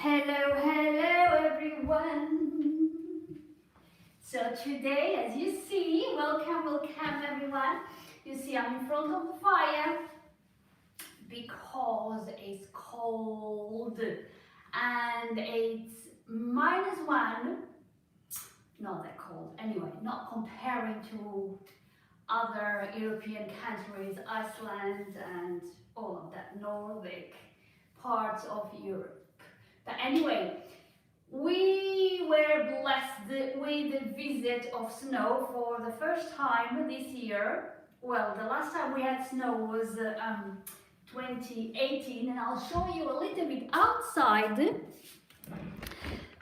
Hello, hello everyone. So today, as you see, welcome everyone. You see I'm in front of the fire because it's cold and it's -1. Not that cold. Anyway, not comparing to other European countries, Iceland and all of that Nordic parts of Europe. But anyway, we were blessed with the visit of snow for the first time this year. Well, the last time we had snow was 2018, and I'll show you a little bit outside.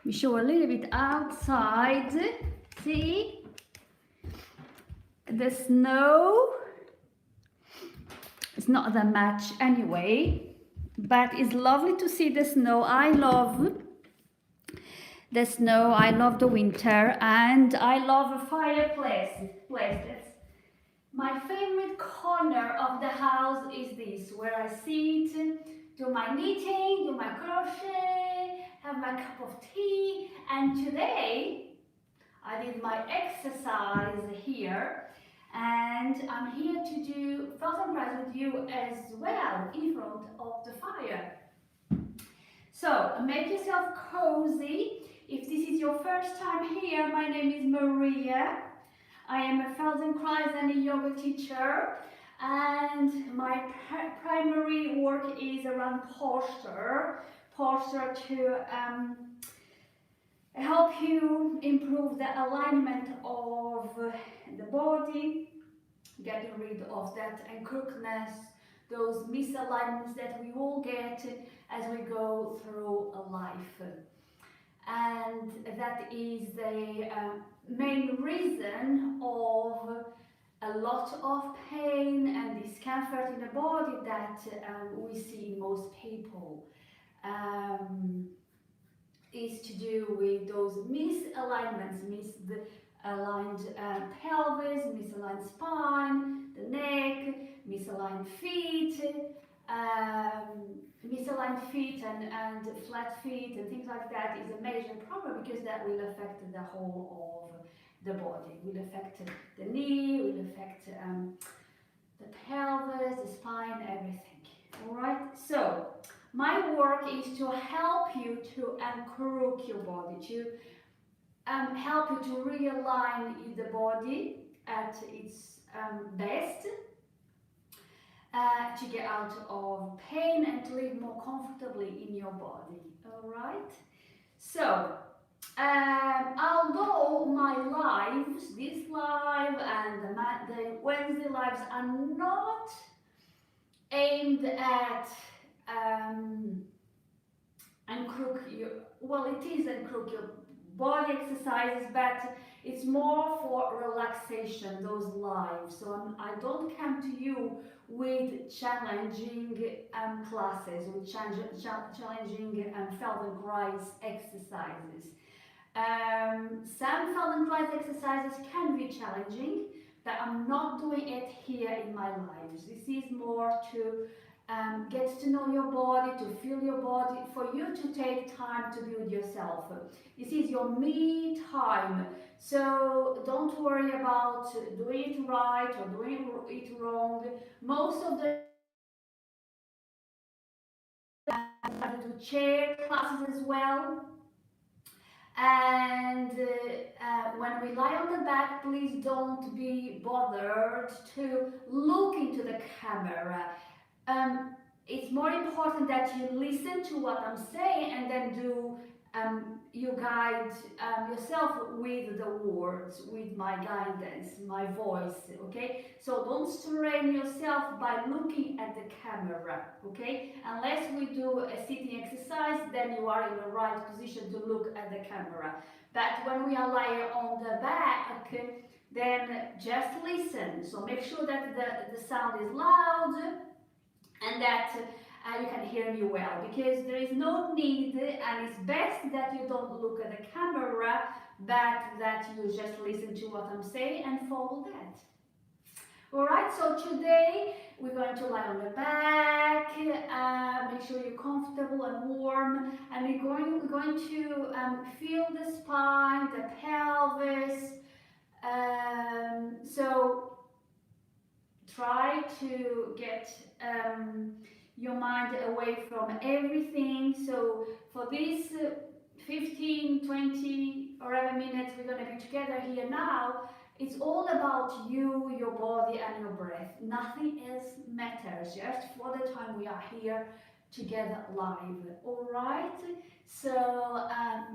We show a little bit outside. See? The snow. It's not that much anyway, but it's lovely to see the snow. I love the snow, I love the winter, and I love a fireplace. That's my favorite corner of the house is this, where I sit, do my knitting, do my crochet, have my cup of tea, and today I did my exercise here, and I'm here to do Feldenkrais with you as well in front of the fire. So make yourself cozy. If this is your first time here, my name is Maria. I am a Feldenkrais and a yoga teacher, and my primary work is around posture to help you improve the alignment of the body, getting rid of that crookedness, those misalignments that we all get as we go through a life. And that is the main reason of a lot of pain and discomfort in the body that we see in most people. Is to do with those misalignments, misaligned pelvis, misaligned spine, the neck, misaligned feet, and flat feet and things like that is a major problem because that will affect the whole of the body. It will affect the knee, it will affect the pelvis, the spine, everything. Alright, so my work is to help you to uncrook your body, to help you to realign the body at its best, to get out of pain and to live more comfortably in your body. Alright? So, although my lives, this live and the Wednesday lives are not aimed at uncrook your, well, it is uncrook your body exercises, but it's more for relaxation, those lives. So I don't come to you with challenging classes, with challenging Feldenkrais exercises. Some Feldenkrais exercises can be challenging, but I'm not doing it here in my lives. This is more to get to know your body, to feel your body, for you to take time to build yourself. This is your me time, so don't worry about doing it right or doing it wrong. Most of the I do chair classes as well. And when we lie on the back, please don't be bothered to look into the camera. It's more important that you listen to what I'm saying and then you guide yourself with the words, with my guidance, my voice, okay? So don't strain yourself by looking at the camera, okay? Unless we do a sitting exercise, then you are in the right position to look at the camera. But when we are lying on the back, then just listen. So make sure that the sound is loud and that you can hear me well, because there is no need, and it's best that you don't look at the camera, but that you just listen to what I'm saying and follow that. Alright, so today We're going to lie on the back, make sure you're comfortable and warm, and we're going to feel the spine, the pelvis. So try to get your mind away from everything. So for these 15, 20, or whatever minutes we're going to be together here now, it's all about you, your body, and your breath. Nothing else matters, just for the time we are here together live. All right? So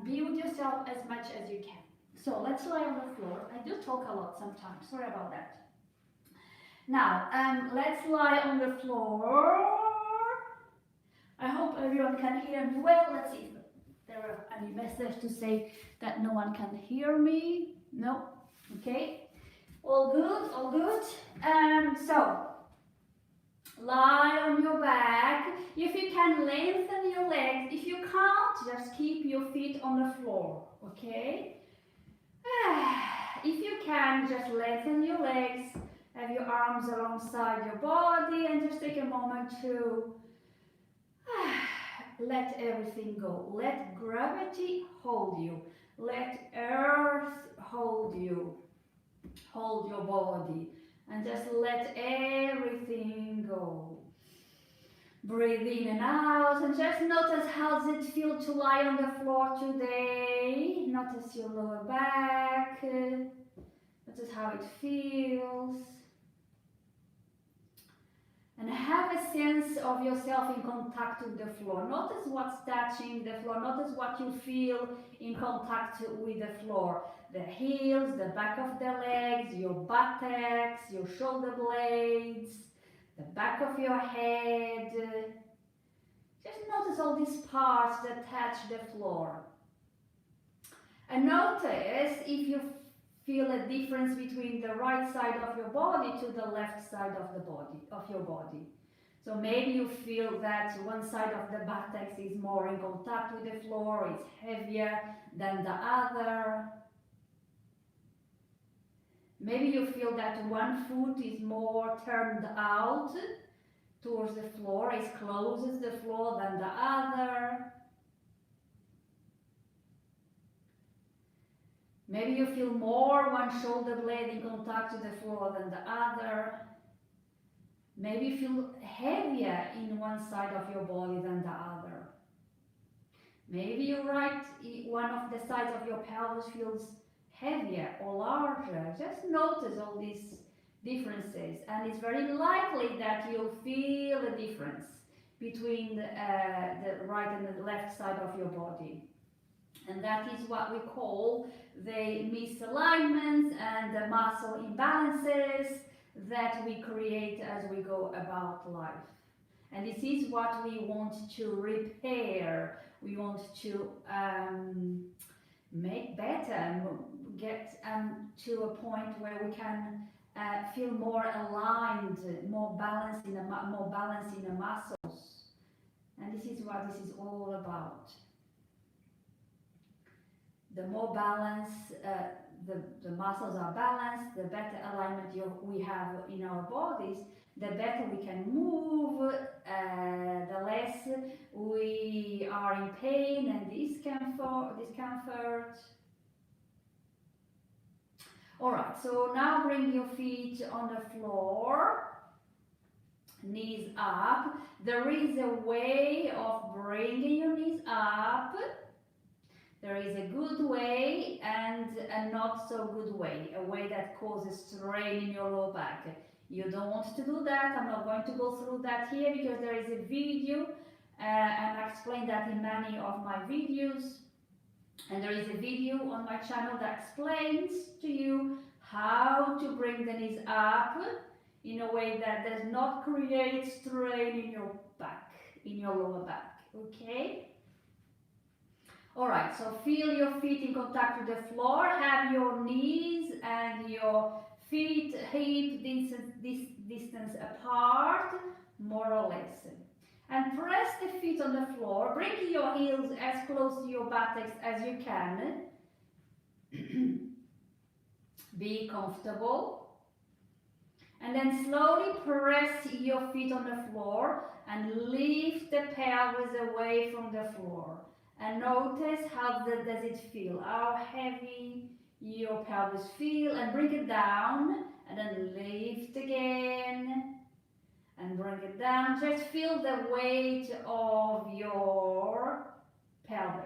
be with yourself as much as you can. So let's lie on the floor. I do talk a lot sometimes. Sorry about that. Now, let's lie on the floor. I hope everyone can hear me well. Let's see if there are any messages to say that no one can hear me. No? Okay. All good, all good. So, lie on your back. If you can, lengthen your legs. If you can't, just keep your feet on the floor. Okay? If you can, just lengthen your legs. Have your arms alongside your body and just take a moment to let everything go. Let gravity hold you. Let earth hold you. Hold your body and just let everything go. Breathe in and out and just notice how does it feel to lie on the floor today. Notice your lower back. Notice how it feels. And have a sense of yourself in contact with the floor. Notice what's touching the floor. Notice what you feel in contact with the floor. The heels, the back of the legs, your buttocks, your shoulder blades, the back of your head. Just notice all these parts that touch the floor. And notice if you feel a difference between the right side of your body to the left side of your body. So maybe you feel that one side of the buttocks is more in contact with the floor, it's heavier than the other. Maybe you feel that one foot is more turned out towards the floor, is closer to the floor than the other. Maybe you feel more one shoulder blade in contact with the floor than the other. Maybe you feel heavier in one side of your body than the other. Maybe one of the sides of your pelvis feels heavier or larger. Just notice all these differences, and it's very likely that you'll feel a difference between the right and the left side of your body. And that is what we call the misalignments and the muscle imbalances that we create as we go about life. And this is what we want to repair. We want to make better, get to a point where we can feel more aligned, more balance in the muscles. And this is what this is all about. The more balance, the muscles are balanced, the better alignment we have in our bodies, the better we can move, the less we are in pain and discomfort. Alright, so now bring your feet on the floor, knees up. There is a way of bringing your knees up. There is a good way and a not so good way, a way that causes strain in your lower back. You don't want to do that. I'm not going to go through that here because there is a video and I explain that in many of my videos. And there is a video on my channel that explains to you how to bring the knees up in a way that does not create strain in your back, in your lower back, okay? Alright, so feel your feet in contact with the floor, have your knees and your feet hip distance apart, more or less. And press the feet on the floor, bring your heels as close to your buttocks as you can. Be comfortable. And then slowly press your feet on the floor and lift the pelvis away from the floor. And notice how does it feel, how heavy your pelvis feel, and bring it down and then lift again and bring it down. Just feel the weight of your pelvis.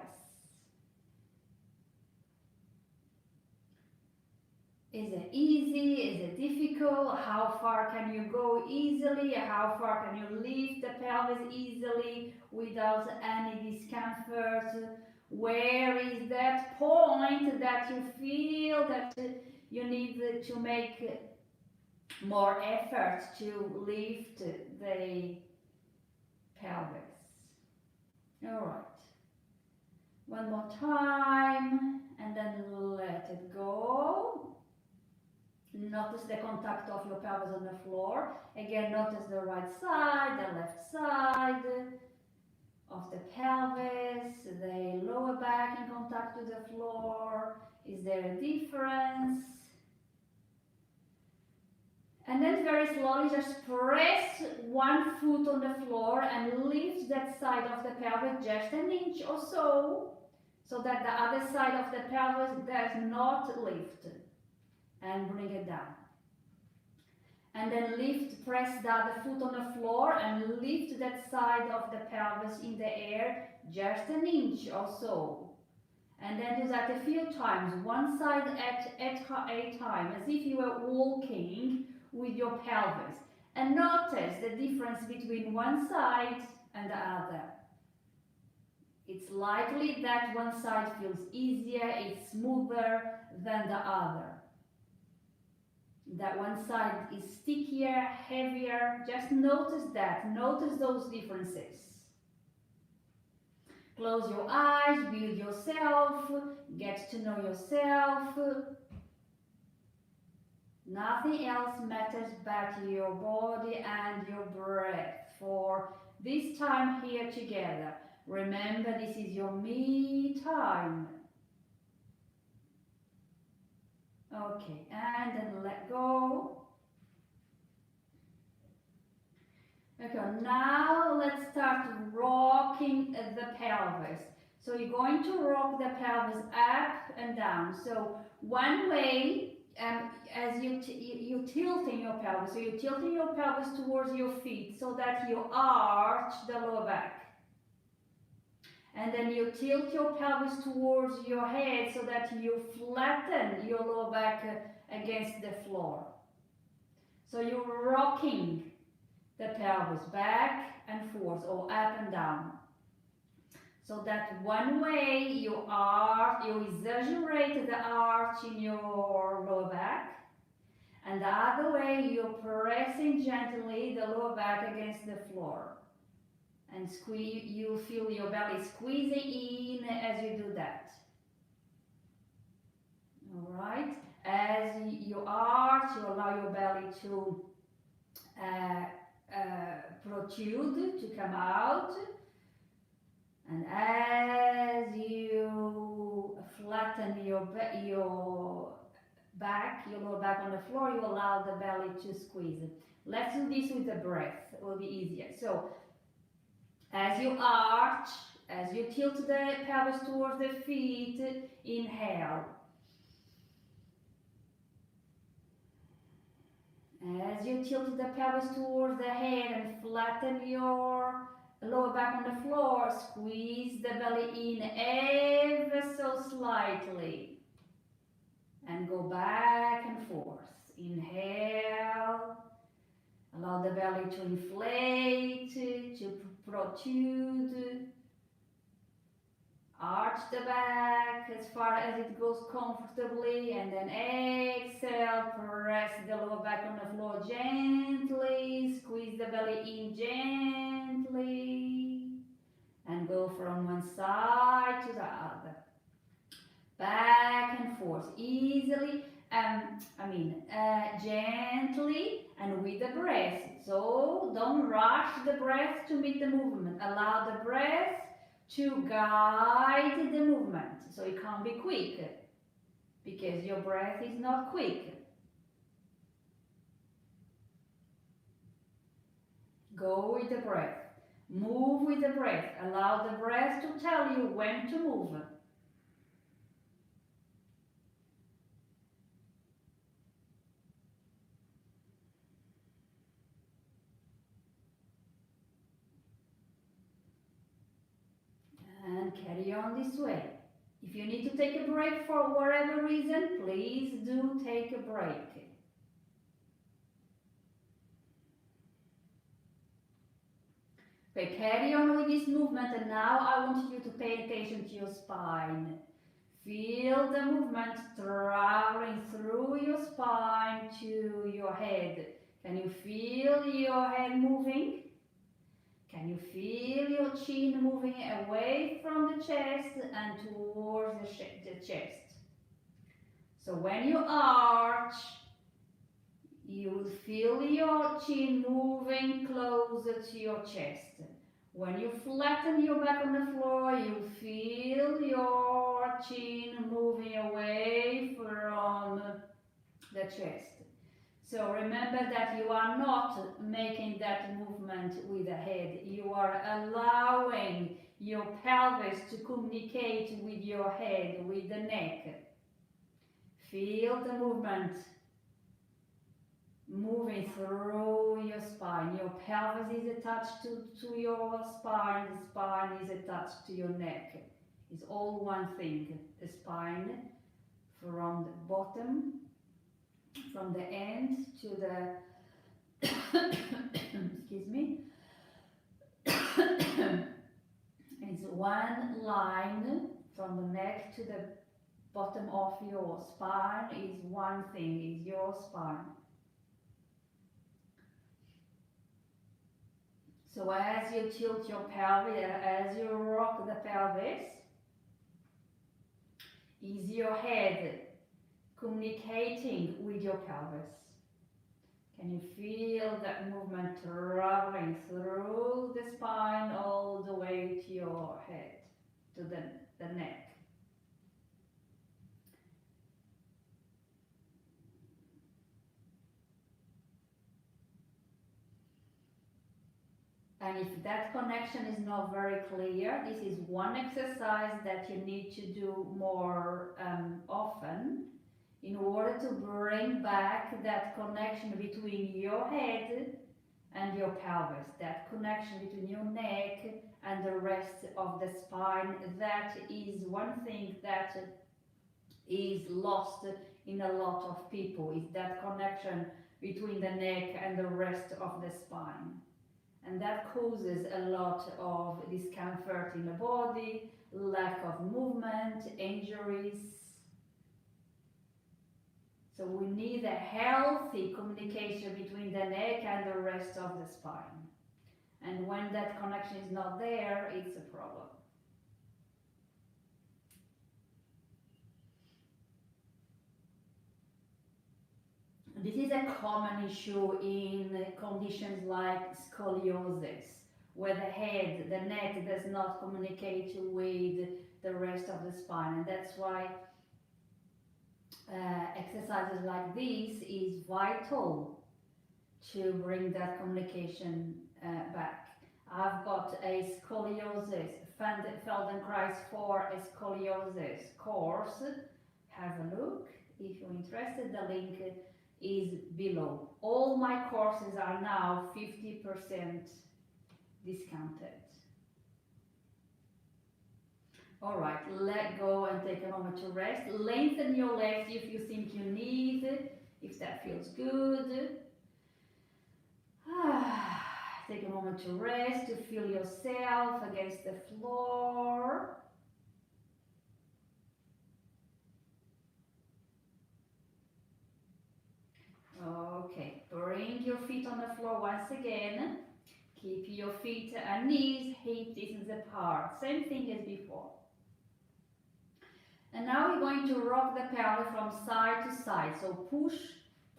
Is it easy? Is it difficult? How far can you go easily? How far can you lift the pelvis easily without any discomfort? Where is that point that you feel that you need to make more effort to lift the pelvis? All right. One more time and then let it go. Notice the contact of your pelvis on the floor. Again, notice the right side, the left side of the pelvis, the lower back in contact with the floor. Is there a difference? And then very slowly just press one foot on the floor and lift that side of the pelvis just an inch or so that the other side of the pelvis does not lift. And bring it down. And then press the other foot on the floor and lift that side of the pelvis in the air just an inch or so. And then do that a few times, one side at a time, as if you were walking with your pelvis. And notice the difference between one side and the other. It's likely that one side feels easier, it's smoother than the other. That one side is stickier, heavier. Just notice that. Notice those differences. Close your eyes, build yourself, get to know yourself. Nothing else matters but your body and your breath for this time here together. Remember, this is your me time. Okay, and then let go. Okay, now let's start rocking the pelvis. So you're going to rock the pelvis up and down. So one way, as you're tilting your pelvis, so you're tilting your pelvis towards your feet so that you arch the lower back. And then you tilt your pelvis towards your head so that you flatten your lower back against the floor. So you're rocking the pelvis back and forth or up and down. So that one way you exaggerate the arch in your lower back, and the other way you're pressing gently the lower back against the floor. And you feel your belly squeezing in as you do that. All right. As you arch, you allow your belly to protrude, to come out. And as you flatten your back, your lower back on the floor, you allow the belly to squeeze. Let's do this with the breath. It will be easier. So, as you arch, as you tilt the pelvis towards the feet, inhale. As you tilt the pelvis towards the head and flatten your lower back on the floor, squeeze the belly in ever so slightly. And go back and forth. Inhale. Allow the belly to inflate, to protrude. Arch the back as far as it goes comfortably, and then exhale, press the lower back on the floor gently, squeeze the belly in gently, and go from one side to the other. Back and forth, easily, gently and with the breath. So don't rush the breath to meet the movement. Allow the breath to guide the movement. So it can't be quick because your breath is not quick. Go with the breath. Move with the breath. Allow the breath to tell you when to move. And carry on this way. If you need to take a break for whatever reason, please do take a break. Okay, carry on with this movement, and now I want you to pay attention to your spine. Feel the movement traveling through your spine to your head. Can you feel your head moving? Can you feel your chin moving away from the chest and towards the chest? So when you arch, you will feel your chin moving closer to your chest. When you flatten your back on the floor, you feel your chin moving away from the chest. So remember that you are not making that movement with the head. You are allowing your pelvis to communicate with your head, with the neck. Feel the movement moving through your spine. Your pelvis is attached to your spine. The spine is attached to your neck. It's all one thing. The spine from the bottom, from the end to the excuse me, it's one line from the neck to the bottom of your spine. Is one thing, is your spine. So as you tilt your pelvis, as you rock the pelvis, is your head communicating with your pelvis? Can you feel that movement traveling through the spine all the way to your head, to the neck? And if that connection is not very clear, this is one exercise that you need to do more often in order to bring back that connection between your head and your pelvis, that connection between your neck and the rest of the spine. That is one thing that is lost in a lot of people, is that connection between the neck and the rest of the spine. And that causes a lot of discomfort in the body, lack of movement, injuries. So we need a healthy communication between the neck and the rest of the spine. And when that connection is not there, it's a problem. This is a common issue in conditions like scoliosis, where the head, the neck does not communicate with the rest of the spine, and that's why exercises like this is vital to bring that communication back. I've got a scoliosis, Feldenkrais for a scoliosis course. Have a look if you're interested. The link is below. All my courses are now 50% discounted. Alright, let go and take a moment to rest. Lengthen your legs if you think you need, if that feels good. Take a moment to rest, to feel yourself against the floor. Okay, bring your feet on the floor once again. Keep your feet and knees hip distance apart. Same thing as before. And now we're going to rock the pelvis from side to side. So push,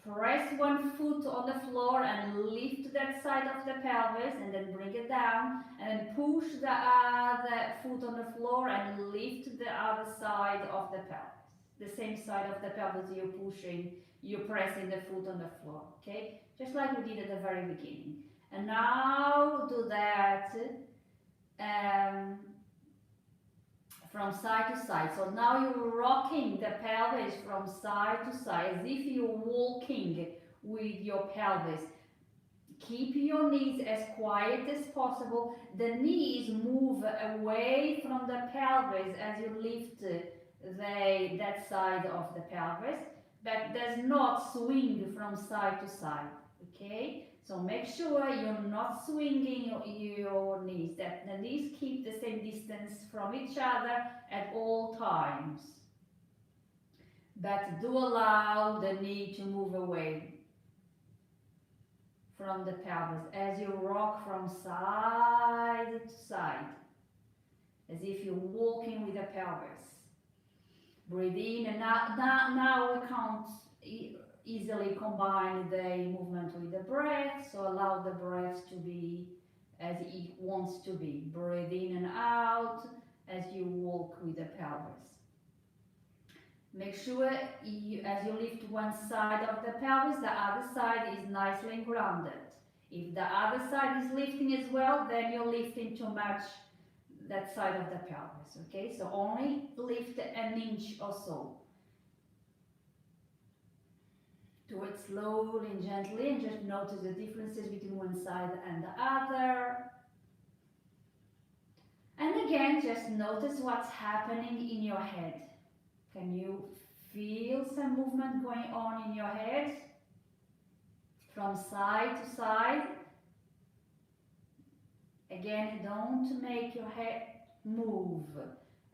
press one foot on the floor and lift that side of the pelvis and then bring it down. And then push the other foot on the floor and lift the other side of the pelvis. The same side of the pelvis you're pressing the foot on the floor, okay? Just like we did at the very beginning. And now do that from side to side. So now you're rocking the pelvis from side to side as if you're walking with your pelvis. Keep your knees as quiet as possible. The knees move away from the pelvis as you lift that side of the pelvis, but does not swing from side to side. Okay? So make sure you're not swinging your knees, that the knees keep the same distance from each other at all times. But do allow the knee to move away from the pelvis as you rock from side to side, as if you're walking with the pelvis. Breathe in, and now we can't easily combine the movement with the breath, so allow the breath to be as it wants to be. Breathe in and out as you walk with the pelvis. Make sure as you lift one side of the pelvis, the other side is nicely grounded. If the other side is lifting as well, then you're lifting too much that side of the pelvis, okay? So only lift an inch or so. Do it slowly and gently, and just notice the differences between one side and the other. And again, just notice what's happening in your head. Can you feel some movement going on in your head? From side to side. Again, don't make your head move.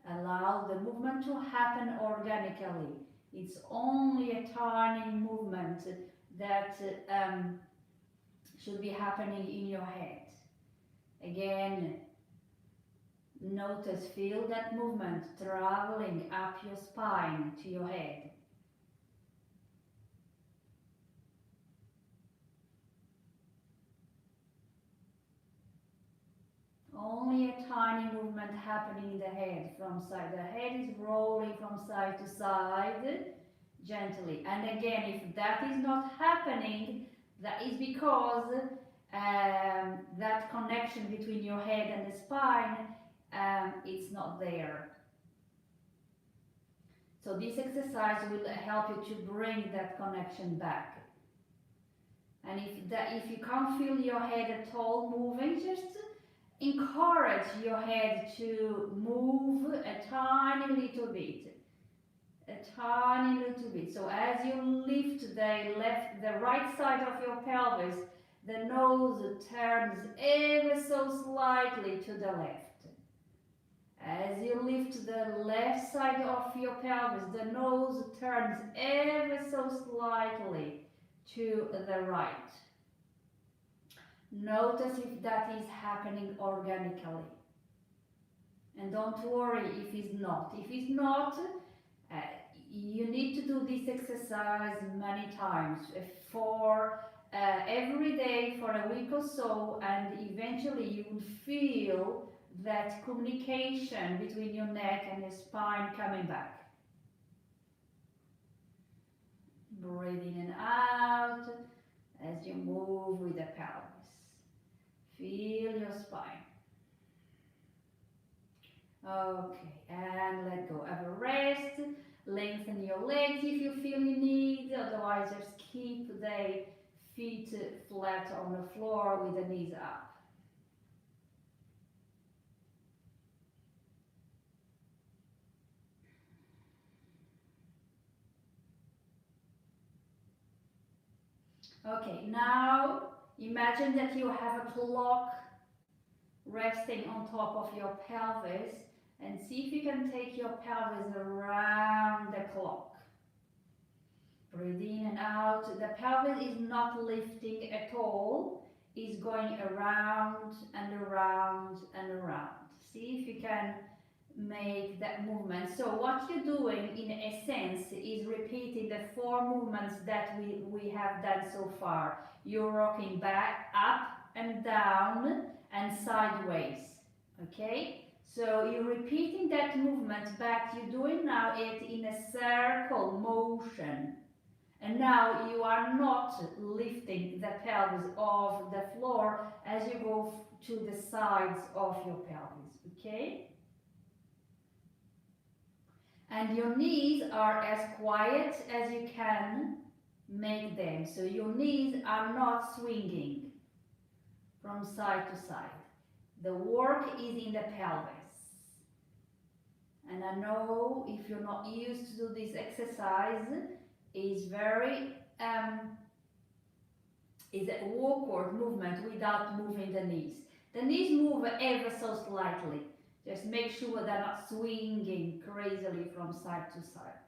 Allow the movement to happen organically. It's only a tiny movement that should be happening in your head. Again, notice, feel that movement traveling up your spine to your head. Only a tiny movement happening in the head from side. The head is rolling from side to side gently. And again, if that is not happening, that is because that connection between your head and the spine, it's not there. So this exercise will help you to bring that connection back. And if you can't feel your head at all moving, just encourage your head to move a tiny little bit. A tiny little bit. So as you lift the right side of your pelvis, the nose turns ever so slightly to the left. As you lift the left side of your pelvis, the nose turns ever so slightly to the right. Notice if that is happening organically. And don't worry if it's not. If it's not, you need to do this exercise many times for every day for a week or so, and eventually you will feel that communication between your neck and your spine coming back. Breathe in and out as you move with the pelvis. Feel your spine. Okay, and let go. Have a rest. Lengthen your legs if you feel you need. Otherwise, just keep the feet flat on the floor with the knees up. Okay, now imagine that you have a clock resting on top of your pelvis, and see if you can take your pelvis around the clock. Breathe in and out. The pelvis is not lifting at all. It's going around and around and around. See if you can make that movement. So what you're doing in a sense is repeating the 4 movements that we have done so far. You're rocking back, up and down and sideways. Okay? So you're repeating that movement, but you're doing now it in a circle motion. And now you are not lifting the pelvis off the floor as you go to the sides of your pelvis, okay? And your knees are as quiet as you can make them. So your knees are not swinging from side to side. The work is in the pelvis. And I know if you're not used to do this exercise, it's very is an awkward movement without moving the knees. The knees move ever so slightly. Just make sure they're not swinging crazily from side to side.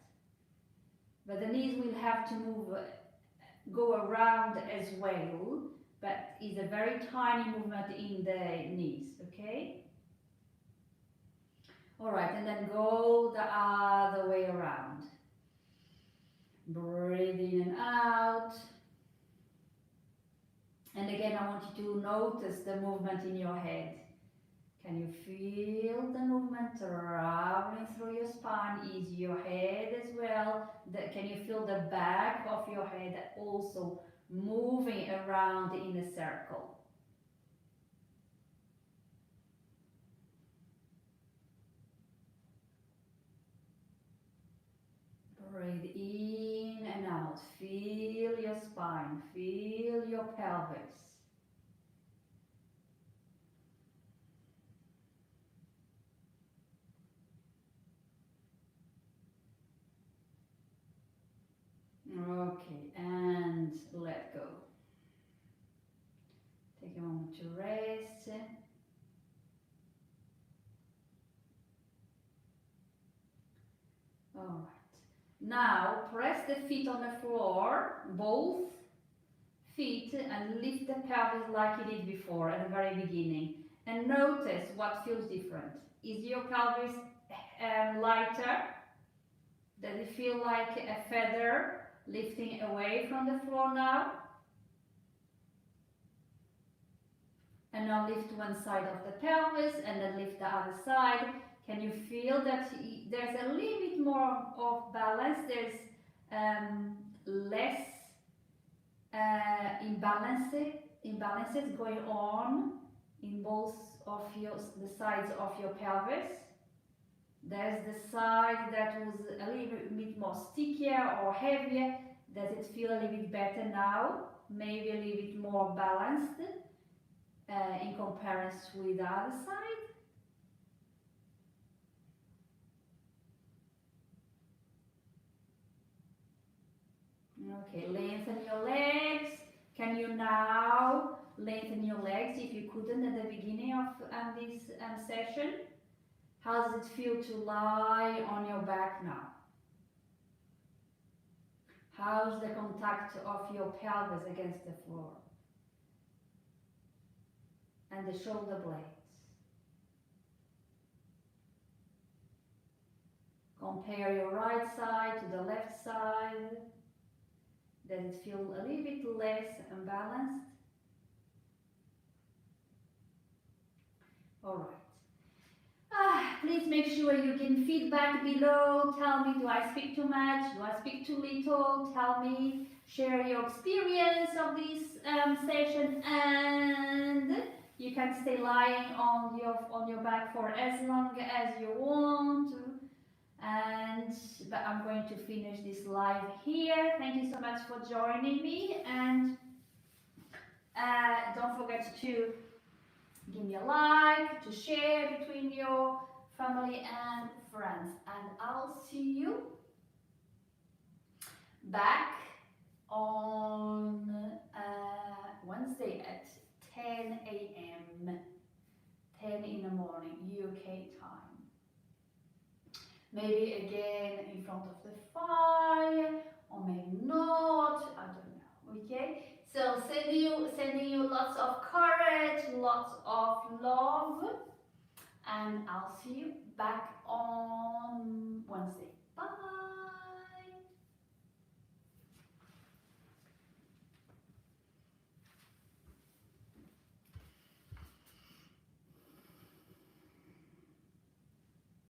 But the knees will have to move, go around as well, but it's a very tiny movement in the knees, okay? Alright, and then go the other way around. Breathe in and out. And again, I want you to notice the movement in your head. Can you feel the movement traveling through your spine? Is your head as well? Can you feel the back of your head also moving around in a circle? Breathe in and out. Feel your spine. Feel your pelvis. Okay, and let go. Take a moment to rest. Alright. Now press the feet on the floor, both feet, and lift the pelvis like you did before at the very beginning. And notice what feels different. Is your pelvis lighter? Does it feel like a feather lifting away from the floor now? And now lift one side of the pelvis and then lift the other side. Can you feel that there's a little bit more of balance? There's less imbalances going on in both of the sides of your pelvis. There's the side that was a little bit more stickier or heavier. Does it feel a little bit better now? Maybe a little bit more balanced in comparison with the other side? Okay, lengthen your legs. Can you now lengthen your legs if you couldn't at the beginning of this session? How does it feel to lie on your back now? How's the contact of your pelvis against the floor? And the shoulder blades. Compare your right side to the left side. Does it feel a little bit less unbalanced? All right. Please make sure you give feedback below. Tell me, do I speak too much? Do I speak too little? Tell me, share your experience of this session, and you can stay lying on your back for as long as you want. But I'm going to finish this live here. Thank you so much for joining me, and don't forget to give me a like, to share between your family and friends, and I'll see you back on Wednesday at 10 a.m. 10 in the morning UK time. Maybe again in front of the fire, or maybe not, I don't know, okay? So sending you lots of courage, lots of love, and I'll see you back on